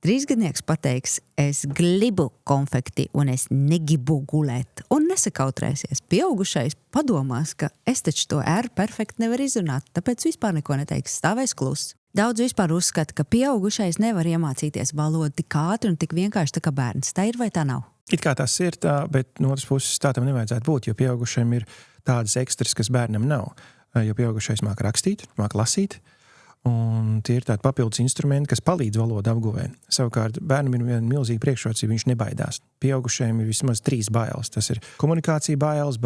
Trīsgadnieks pateiks, es gribu konfekti un es negribu gulēt un nesakautrēsies. Pieaugušais padomās, ka es taču to R perfekti nevaru izrunāt, tāpēc vispār neko neteiks, stāvēs kluss. Daudz vispār uzskata, ka pieaugušais nevar iemācīties valodu tik ātri un tik vienkārši tā kā bērns. Tā ir vai tā nav? It kā tas ir tā, bet no otras puses tā tam nevajadzētu būt, jo pieaugušajiem ir tādas ekstras, kas bērnam nav. Jo pieaugušais māk rakstīt, māk lasīt, un tie ir tādi papildus instrumenti, kas palīdz valodu apguvē. Savukārt bērnam ir viena milzīga priekšrocība, viņš nebaidās. Pieaugušajiem ir vismaz 3 bailes. Tas ir komunikācija bailes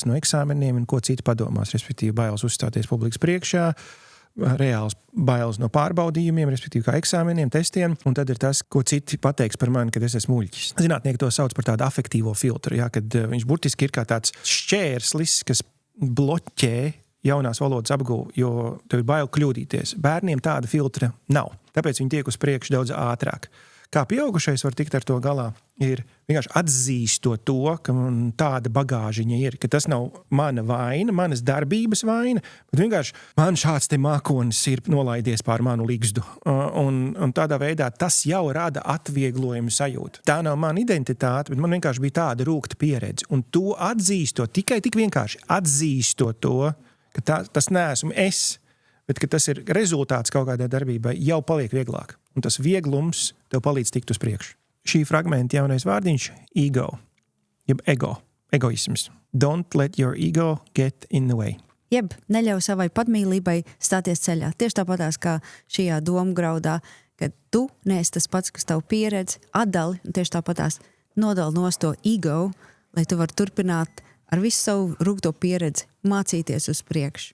no eksāmeniem un ko citi padomās, respektīvi bailes uzstāties publikas priekšā, reāls bailes no pārbaudījumiem, respektīvi kā eksāmeniem, testiem, un tad ir tas, ko citi pateiks par mani, kad es esmu muļķis. Zinātnieki to sauc par tādu afektīvo filtru, kad viņš burtiski ir kā tāds šķērslis, kas bloķē jaunās valodas apgūvu, jo tev ir bail kļūdīties. Bērniem tāda filtra nav, tāpēc viņi tiek uz priekšu daudz ātrāk. Kā pieaugušais var tikt ar to galā, ir vienkārši atzīstot to, ka man tāda bagāžiņa ir, ka tas nav mana vaina, manas darbības vaina, bet vienkārši man šāds te mākonis ir nolaidies pār manu ligzdu. Un tādā veidā tas jau rada atvieglojumu sajūtu. Tā nav mana identitāte, bet man vienkārši bija tāda rūkta pieredze. Un to atzīstot, tikai tik vienkārši atzīstot to, ka tas neesmu es, bet ka tas ir rezultāts kaut kādai darbībai, jau paliek vieglāk. Un tas vieglums tev palīdz tikt uz priekšu. Šī fragmenta jaunais vārdiņš – ego, jeb egoisms. Don't let your ego get in the way. Jeb neļauj savai patmīlībai stāties ceļā. Tieši tāpatās kā šajā domu graudā, ka tu neesi tas pats, kas tavu pieredzi, atdali, un tieši tāpatās nodali nost to ego, lai tu var turpināt ar visu savu rūgto pieredzi mācīties uz priekšu.